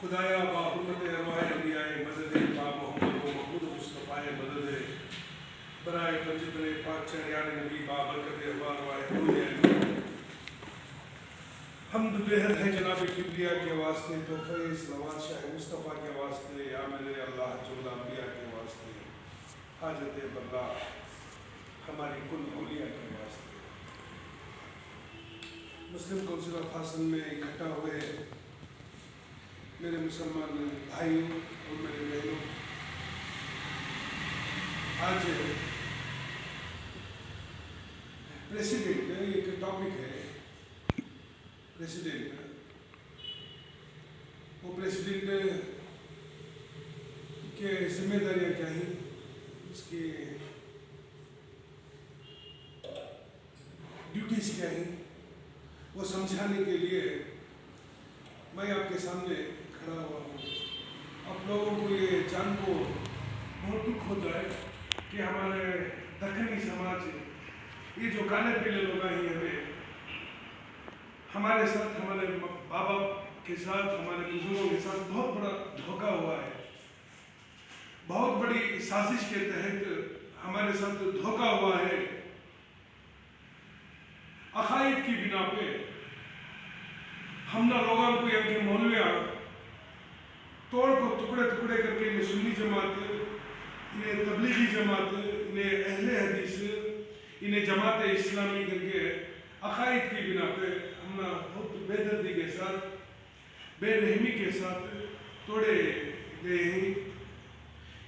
خدایا باحرمت ارواح انبیاء مدد پاک محمد و محمود مصطفیٰ مدد برائے پنجتن پاک چہریان نبی بابرکت ارواح ارواح حمد بہت ہے جناب کبریا کے واسطے، تحفہ صلوات شاہ مصطفیٰ کے واسطے، یا میرے اللہ جل انبیاء کے واسطے، حاجت بلا ہماری کل اولیاء کے واسطے۔ مسلم کونسل آف حسن میں اکٹھا ہوئے میرے مسلمان بھائیوں اور میرے بہنوں، آج پریسیڈنٹ ایک ٹاپک ہے، پریسیڈنٹ وہ پریسیڈنٹ کے ذمہ داریاں کیا ہیں، اس کی ڈیوٹیز کیا ہیں، وہ سمجھانے کے لیے میں آپ کے سامنے کھڑا ہوا ہوں۔ آپ لوگوں کو یہ جان کو بہت دکھ ہوتا ہے کہ ہمارے دکنی سماج یہ جو کالے پیلے لوگ ہیں، ہمارے ساتھ، ہمارے بابا کے ساتھ، ہمارے بزرگوں کے ساتھ بہت بڑا دھوکہ ہوا ہے، بہت بڑی سازش کے تحت ہمارے ساتھ دھوکہ ہوا ہے۔ عقائد کی بنا پہ ہم نہ لوگوں کو یا کہ مولویاں توڑ کو ٹکڑے ٹکڑے کر کے انہیں سنی جماعت، انہیں تبلیغی جماعت، انہیں اہل حدیث، انہیں جماعت اسلامی کر کے عقائد کی بنا پہ ہم نہ بہت بے دردی کے ساتھ، بے رحمی کے ساتھ توڑے گئے ہیں۔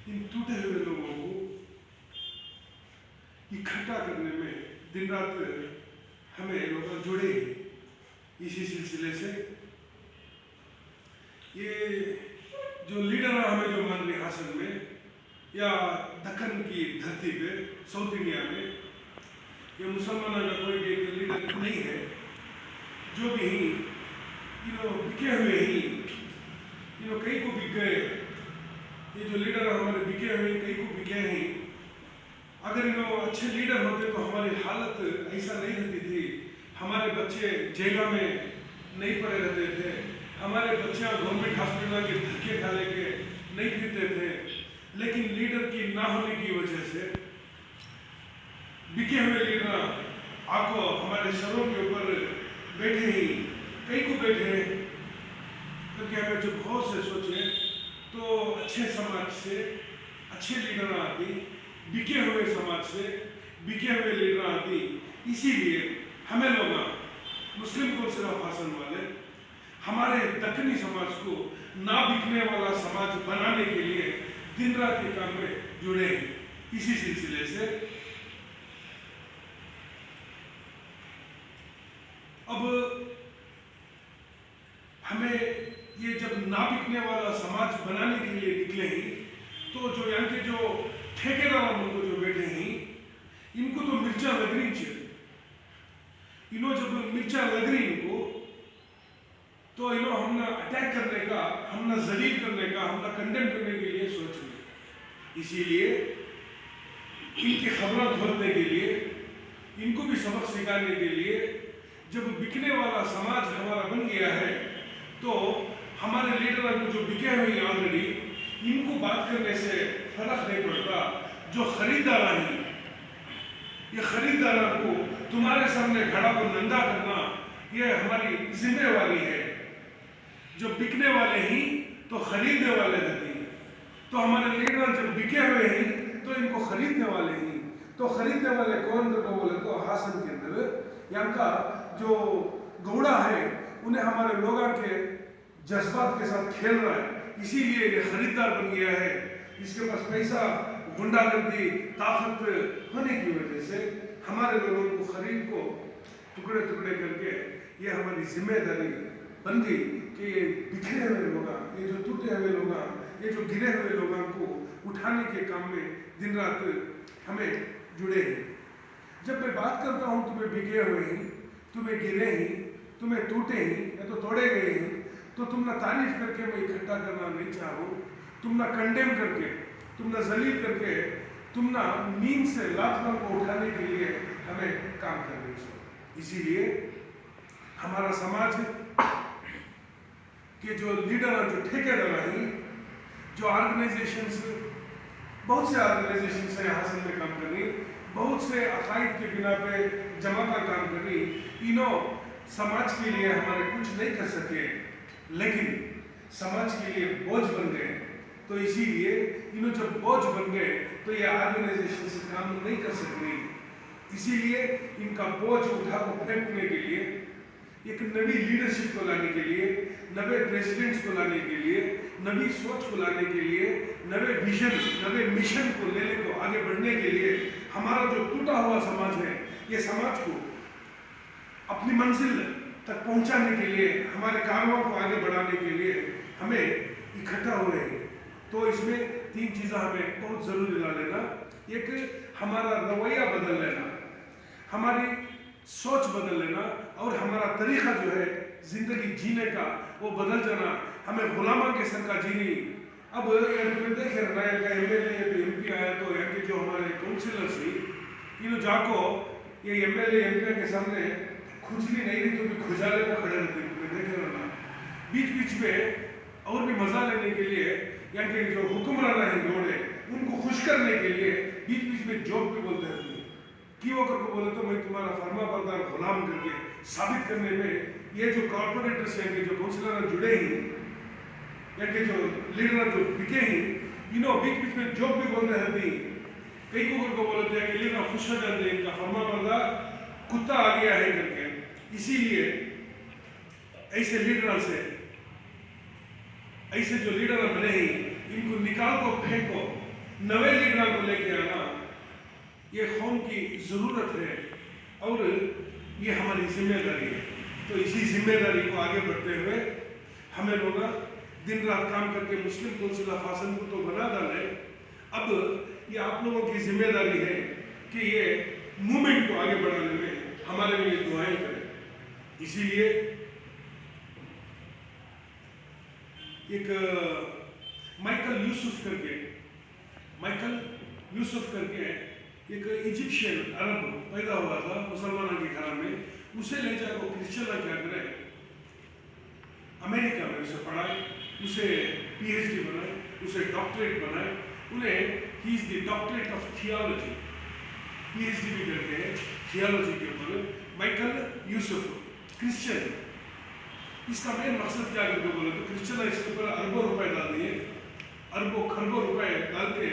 ان ٹوٹے ہوئے لوگوں کو اکٹھا کرنے میں دن رات ہمیں لوگ جڑے ہیں۔ اسی سلسلے سے یہ جو لیڈر ہمیں جو مان رہے حاصل میں یا دکن کی دھرتی پہ ساؤتھ انڈیا میں، یہ مسلمانوں کا کوئی بھی ایک لیڈر نہیں ہے، جو بھی ہیں بکے ہوئے ہیں، کئی کو بک گئے، یہ جو لیڈر ہمارے بکے ہوئے کئی کو بکے ہیں۔ اگر اچھے لیڈر ہوتے تو ہماری حالت ایسا نہیں رہتی تھی، ہمارے بچے جیلوں میں نہیں پڑے رہتے تھے، ہمارے بچے گورنمنٹ ہاسپٹل کے دھکے کھا لے کے نہیں پھرتے تھے، لیکن لیڈر کی نہ ہونے کی وجہ سے بکے ہوئے لیڈر آپ کو ہمارے سروں کے اوپر بیٹھے ہی، کئی کو بیٹھے ہیں، کیونکہ ہمیں جو بہت سے سوچیں تو اچھے سماج سے اچھے لیڈر آتی، بکے ہوئے سماج سے بکے ہوئے لیڈر آتی۔ اسی لیے ہمیں لوگ مسلم کونسل آف حسن والے ہمارے دکنی سماج کو نہ بکنے والا سماج بنانے کے لیے دن رات کے کام میں جڑے ہیں۔ اسی سلسلے سے اب ہمیں یہ جب نہ بکنے والا سماج بنانے کے لیے نکلے ہیں تو جو یہاں کے جو ٹھیکیدار کو جو بیٹھے ہیں ان کو تو مرچا لگ رہی چاہیے، جب مرچا لگ رہی ان کو تو ہم نے اٹیک کرنے کا، ہم نے ذلیل کرنے کا، ہم نے کنڈیم کرنے کے لیے سوچ رہے۔ اسی لیے ان کی خبریں کھولنے کے لیے، ان کو بھی سبق سکھانے کے لیے، جب بکنے والا سماج ہمارا بن گیا ہے تو ہمارے لیڈر کو جو بکے ہوئے ہیں آلریڈی، ان کو بات کرنے سے فرق نہیں پڑتا۔ جو خریدار ہیں، یہ خریداروں کو تمہارے سامنے کھڑا کو ننگا کرنا یہ ہماری ذمہ واری ہے۔ جو بکنے والے ہیں تو خریدنے والے رہتے ہیں، تو ہمارے لیڈر جب بکے ہوئے ہیں تو ان کو خریدنے والے ہیں، تو خریدنے والے کون کو بولے تو حسن کے اندر یہاں کا جو گوڑا ہے انہیں ہمارے لوگوں کے جذبات کے ساتھ کھیل رہا ہے، اسی لیے یہ خریدار بن گیا ہے۔ اس کے پاس پیسہ، گنڈا گردی، طاقت ہونے کی وجہ سے ہمارے لوگوں کو خرید کو ٹکڑے ٹکڑے کر کے یہ ہماری ذمہ داری بن گئی کہ یہ بکھرے ہوئے لوگ، یہ جو ٹوٹے ہوئے لوگ، یہ جو گرے ہوئے لوگوں کو اٹھانے کے کام میں دن رات ہمیں جڑے ہیں۔ جب میں بات کرتا ہوں تمہیں بکے ہوئے ہیں، تمہیں گرے ہیں، تمہیں ٹوٹے ہیں یا تو توڑے گئے ہیں، تو تم نہ تعریف کر کے میں اکٹھا کرنا نہیں چاہوں، تم نہ کنڈیم کر کے، تم نہ ذلیل کر کے، تم نہ نیند سے لاکھوں کو اٹھانے کے لیے ہمیں کام کرنے چاہیے۔ اسی لیے ہمارا سماج کہ جو لیڈر جو ٹھیکیدار ہیں جو آرگنائزیشنز بہت سے آرگنائزیشنز ہیں حاصل میں کام کر رہی بہت سے عقائد کے بنا پہ جماعتیں کام کر رہی انہوں سماج کے لیے ہمارے کچھ نہیں کر سکے لیکن سماج کے لیے بوجھ بن گئے تو اسی لیے انہوں جب بوجھ بن گئے تو یہ آرگنائزیشن سے کام نہیں کر سک رہی اسی لیے ان کا بوجھ اٹھا کو پھینکنے کے لیے ایک نئی لیڈرشپ کو لانے کے لیے نئے پریزیڈنٹس کو لانے کے لیے نئی سوچ کو لانے کے لیے نئے ویژن نئے مشن کو لینے کو آگے بڑھنے کے لیے ہمارا جو ٹوٹا ہوا سماج ہے یہ سماج کو اپنی منزل تک پہنچانے کے لیے ہمارے کاموں کو آگے بڑھانے کے لیے ہمیں اکٹھا ہو رہے ہیں تو اس میں 3 چیزیں ہمیں بہت ضروری لا لینا ایک ہمارا رویہ بدل لینا ہماری سوچ بدل لینا اور ہمارا طریقہ جو ہے زندگی جینے کا وہ بدل جانا ہمیں غلاموں کے سر کا جینی اب تمہیں دیکھ رہا ہے کہ M L A M P آیا تو یہاں کے جو ہمارے کاؤنسلر تھی انہوں جا کو یہ M L A M P کے سامنے کھجلی نہیں رہی تو بھی کھجالے کو کھڑے رہتے تمہیں دیکھ رہا بیچ بیچ میں اور بھی مزہ لینے کے لیے یہاں کے جو حکمران ہیں گوڑے ان کو خوش کرنے کے لیے بیچ بیچ میں جوک بھی بولتے رہتے ہیں کیوں کر کو بولے تو میں تمہارا فرما بردار غلام کر کے ثابت کرنے میں یہ جو کارپوریٹرز ہیں کہ جو کونسلر جڑے ہیں یا کہ جو لیڈر جو بکے ہیں انہوں بیچ بیچ میں جوک بھی بولتے رہتے ہیں کئی کو بولتے ہیں کہ لیڈر خوش ہو جاتے ہیں ان کا فرما بردار کتا آ گیا ہے کر کے اسی لیے ایسے لیڈر سے ایسے جو لیڈر بنے ہیں ان کو نکال کو پھینکو نئے لیڈر کو لے کے آنا یہ قوم کی ضرورت ہے اور یہ ہماری ذمہ داری ہے تو اسی ذمہ داری کو آگے بڑھتے ہوئے ہمیں لوگ دن رات کام کر کے مسلم کونسل آف آسام کو تو بنا ڈالے اب یہ آپ لوگوں کی ذمہ داری ہے کہ یہ موومنٹ کو آگے بڑھانے میں ہمارے لیے دعائیں کریں اسی لیے ایک مائیکل یوسف کر کے ایک ایجپشین عرب پیدا ہوا تھا مسلمانوں کے گھر میں اسے لے جا کو کرسچن کیا کرے امریکہ میں اسے پڑھائے اسے پی ایچ ڈی بنائے اسے ڈاکٹریٹ بنائے انہیں he is the doctorate of theology P H D بھی کرتے ہیں تھیالوجی کے اوپر مائیکل یوسف کرسچن اس کا مین مقصد کیا کر کے بولے تو کرسچن اس کے اوپر اربوں روپے ڈال دیے اربوں خربوں روپے ڈال کے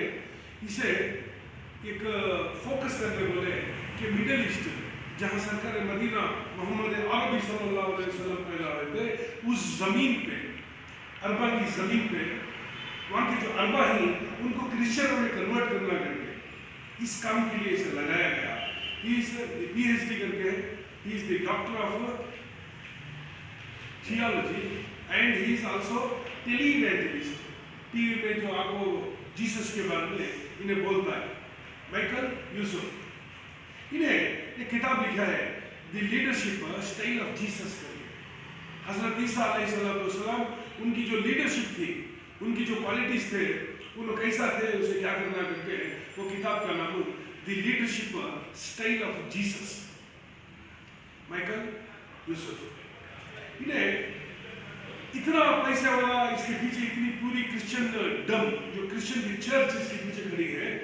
اسے ایک فوکس کرنے بولے کہ مڈل ایسٹ جہاں سرکار مدینہ محمد عربی صلی اللہ علیہ وسلم پیدا ہوئے تھے اس زمین پہ اربا کی زمین پہ وہاں کے جو اربا ہیں ان کو کرسچنوں میں کنورٹ کرنا کر کے اس کام کے لیے اسے لگایا گیا ہی از پی ایچ ڈی کر کے he is the doctor of theology and he is also tele-evangelist T V پہ جو آپ کو جیسس کے بارے میں انہیں بولتا ہے مائیکل یوسف انہیں ایک کتاب لکھا ہے دی لیڈرشپ اسٹائل آف جیسس کر کے حضرت عیسیٰ علیہ السلام ان کی جو لیڈرشپ تھی ان کی جو کوالٹیز تھے ان کیسا تھے اسے کیا کرنا کر کے وہ کتاب کا نام the leadership style of Jesus Michael Youssef انہیں اتنا پیسہ والا اس کے پیچھے اتنی پوری کرسچن ڈم جو کرسچن کی چرچ اس کے پیچھے کھڑی ہے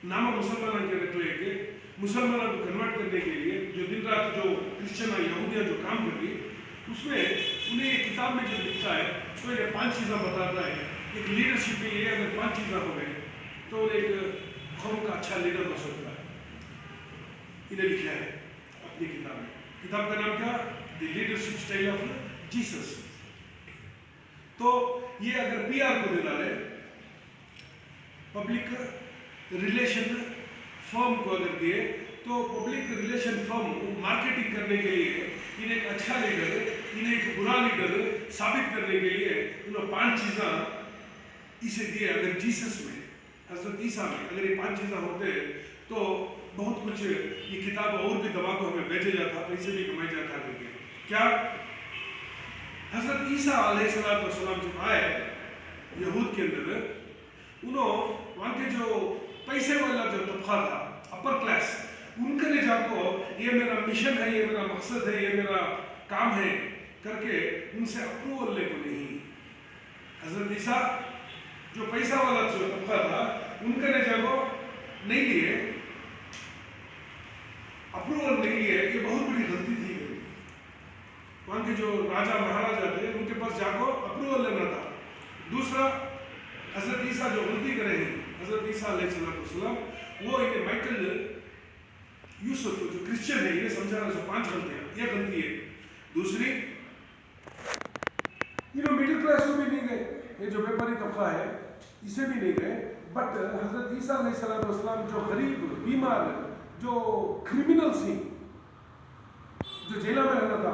نام مسلمانوں کے رکھ لے کے مسلمانوں کو کنورٹ کرنے کے لیے جو دن رات جو کرسچن یہودیاں جو کام کر رہی اس میں انہیں یہ کتاب میں جو لکھتا ہے تو انہیں 5 چیزیں بتاتا ہے ایک لیڈرشپ میں یہ اگر 5 چیزیں ہو گئے تو ایک قوم کا اچھا لیڈر ہو سکتا ہے انہیں لکھا ہے اپنی کتاب میں کتاب کا نام کیا دی لیڈرشپ اسٹائل آف جیسس تو یہ اگر پی آر کو دے ڈالے پبلک ریلیشن فرم کو اگر دیے تو پبلک ریلیشن فرم مارکیٹنگ کرنے کے لیے انہیں ایک اچھا لیڈر انہیں ایک برا لیڈر ثابت کرنے کے لیے انہوں 5 چیزیں اسے دیے اگر جیسس میں حضرت عیسیٰ میں اگر یہ 5 چیزیں ہوتے تو بہت کچھ یہ کتاب اور بھی دبا کو ہمیں بھیجا جاتا پیسے بھی کمائی جاتا کر کے کیا حضرت عیسیٰ علیہ السلام جب آئے یہود کے اندر انہوں وہاں کے جو پیسے والا جو طبقہ تھا اپر کلاس ان کے لے جا کو یہ میرا مشن ہے یہ میرا مقصد ہے یہ میرا کام ہے کر کے ان سے اپروول لے کو نہیں. حضرت عیسیٰ جو پیسہ والا جو طبقہ تھا ان کا نے جب نہیں لیے اپروول نہیں لیے, یہ بہت بڑی غلطی تھی. وہاں کے جو راجا مہاراجا تھے ان کے پاس جا کو اپروول لینا تھا. دوسرا حضرت عیسیٰ جو غلطی کرے ہیں, حضرت عیسیٰ علیہ السلام وہ انہیں مائیکل یوسف جو کرسچن ہے انہیں سمجھانا جو 5 غلطیاں, یہ غلطی ہے. دوسری مڈل کلاس کو بھی نہیں گئے, یہ جو بیپاری طبقہ ہے اسے بھی نہیں گئے, بٹ حضرت عیسیٰ علیہ السلام جو غریب بیمار جو کرمنلس ہیں جو جیلہ میں رہنا تھا,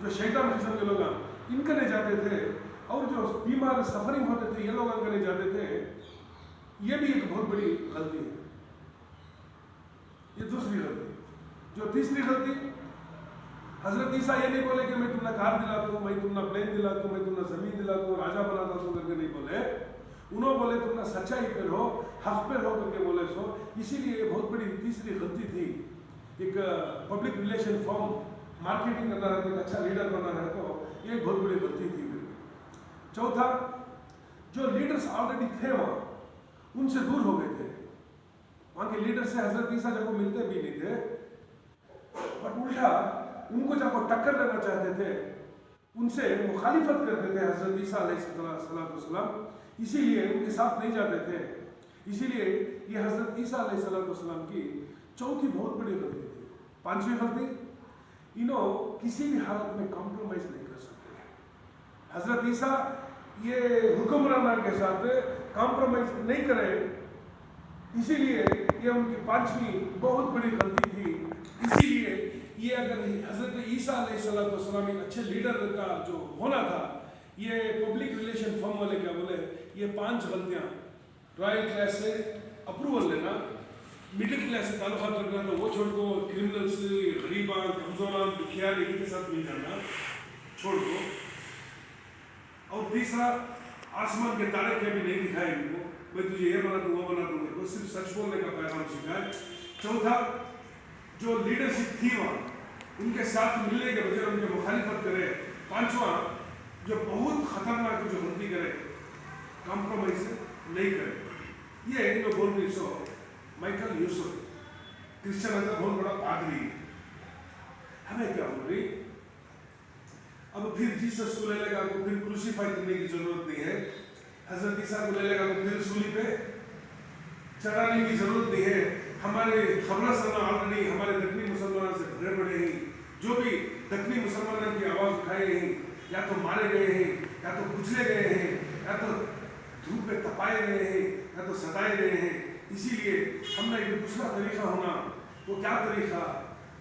جو شیطان قسم کے لوگ ان کے لے جاتے تھے, اور جو بیمار سفرنگ ہوتے تھے یہ لوگ ان کے لے جاتے تھے, یہ بھی ایک بہت بڑی غلطی ہے. یہ دوسری غلطی. جو تیسری غلطی, حضرت عیسیٰ یہ نہیں بولے کہ میں تم نے کار دلاتا ہوں, میں تم نے پلین دلاتا ہوں, میں تم نے زمین دلاتا ہوں, راجا بناتا ہوں کر کے نہیں بولے. انہوں بولے تم نے سچائی پر ہو, حق پر ہو کر کے بولے سو. اسی لیے یہ بہت بڑی تیسری غلطی تھی. ایک پبلک ریلیشن فارم مارکیٹنگ کرنا رہتا, ایک اچھا لیڈر بننا رہتا ہو, یہ ایک بہت بڑی غلطی تھی. چوتھا, جو لیڈرز آلریڈی تھے وہاں ان سے دور ہو گئے تھے. وہاں کے لیڈر سے حضرت عیسیٰ جب وہ ملتے بھی نہیں تھے, بٹ الٹا ان کو جب وہ ٹکر لینا چاہتے تھے ان سے مخالفت کرتے تھے حضرت عیسیٰ علیہ السلام. اسی لیے ان کے ساتھ نہیں جاتے تھے. اسی لیے یہ حضرت عیسیٰ علیہ السلام کی چوتھی بہت بڑی غلطی تھی. 5ویں غلطی, کسی بھی حالت میں کمپرومائز نہیں کر سکتے. حضرت عیسیٰ یہ حکمرانوں کے ساتھ کمپرومائز نہیں کرے, اسی لیے یہ ان کی 5ویں بہت بڑی غلطی تھی. اسی لیے یہ اگر حضرت عیسیٰ علیہ السلام ایک اچھے لیڈر کا جو ہونا تھا, یہ پبلک ریلیشن فرم والے کیا بولے, یہ 5 غلطیاں, رائل کلاس سے اپروول لینا, مڈل کلاس سے تعلقات رکھنا تو وہ چھوڑ دو, کرمنلس, غریبان, کمزوران, دکھیار ان کے ساتھ مل جانا چھوڑ دو. اور تیسرا, آسمان کے تارے کے بھی نہیں دکھائے ان کو, میں تجھے یہ بنا دوں وہ بنا دوں, وہ صرف سچ بولنے کا پیغام سکھائے. چوتھا, جو لیڈرشپ تھی وہاں ان کے ساتھ ملنے کے بجائے ان کی مخالفت کرے. 5واں, جو بہت خطرناک جو غلطی کرے, کمپرومائز نہیں کرے. یہ ان کو بول رہی سو مائیکل یوسف کرسچن کا بہت بڑا پادری ہے. ہمیں کیا بول رہی, اب پھر جیسس کو لے لے گا تو پھر کروسیفائی کرنے کی ضرورت نہیں ہے. حضرت عیسیٰ کو لے لے گا تو پھر سولی پہ چڑھانے کی ضرورت نہیں ہے. ہمارے خبرستان آلریڈی ہمارے دکنی مسلمانوں سے بھرے پڑے ہیں, جو بھی دکنی مسلمانوں کی آواز اٹھائے ہیں یا تو مارے گئے ہیں, یا تو کچلے گئے ہیں, یا تو دھوپ پہ تپائے گئے ہیں, یا تو ستائے گئے ہیں. اسی لیے ہم نے ایک دوسرا طریقہ ہونا, وہ کیا طریقہ,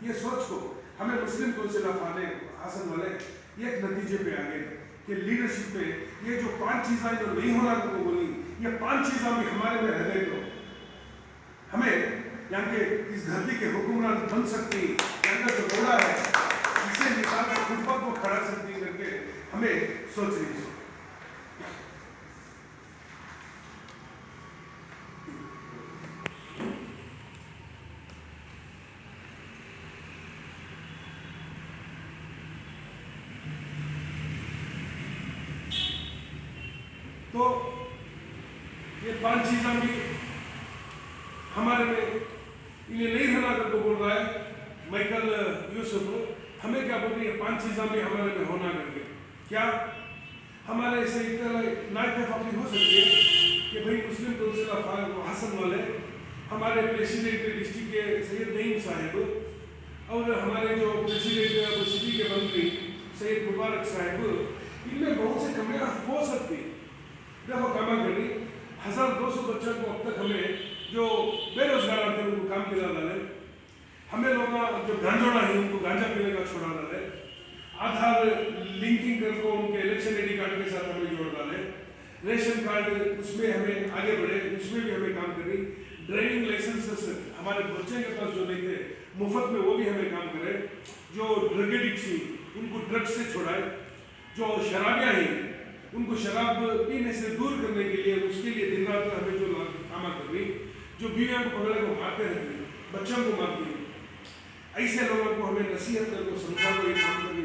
یہ سوچ کو ہمیں مسلم کونسل حاصل والے یہ ایک نتیجے پہ آ گئے کہ لیڈرشپ میں یہ جو 5 چیزیں جو نہیں ہونا تو بولی, یہ 5 چیزیں بھی ہمارے میں رہ گئے تو ہمیں یہاں کے اس دھرتی کے حکمران بن سکتی, یہاں کا جو گھوڑا ہے اسے نکال کر خود پر کو کھڑا سکتی کر کے ہمیں سوچ رہی. تو یہ 5 چیزیں بھی ہمارے میں انہیں نہیں ہونا کر کو بول رہا ہے مائیکل یوسف. ہمیں کیا بول رہی ہے, 5 چیزیں بھی ہمارے میں ہونا کر کے. کیا ہمارے سے اتفاقی ہو سکتی ہے کہ بھائی مسلم کونسل حسن والے, ہمارے پریسیڈنٹ ڈسٹرکٹ کے سید نعیم صاحب, اور ہمارے جو پریسیڈنٹ سٹی کے منتری سید مبارک صاحب, ان میں بہت سے کمیاں ہو سکتی. دیکھو کما کری 1200 بچوں کو اب تک ہمیں جو بے روزگار تھے ان کو کام دلا ڈالے, ہمیں لوگ جو گانجوڑا ہے ان کو گانجا پینے کا چھوڑا ڈالے, آدھار لنکنگ کر کو ان کے الیکشن آئی ڈی کارڈ کے ساتھ ہمیں جوڑ ڈالے, ریشن کارڈ اس میں ہمیں آگے بڑھے, اس میں بھی ہمیں کام کری. ڈرائیونگ لائسنس ہمارے بچے کے پاس جو نہیں تھے مفت میں وہ بھی ہمیں کام کرے. جو ڈرگ ایڈکٹس ہیں ان کو ڈرگ سے چھوڑائے, جو شرابیاں ہیں ان کو شراب پینے سے دور کرنے کے لیے اس کے لیے دن رات ہمیں جو کام کر رہی, جو بیویوں کو پکڑے کو مارتے رہتے ہیں, بچوں کو مارتے ہیں, ایسے لوگوں کو ہمیں نصیحت کر کو سمجھا کو یہ کام کر رہی.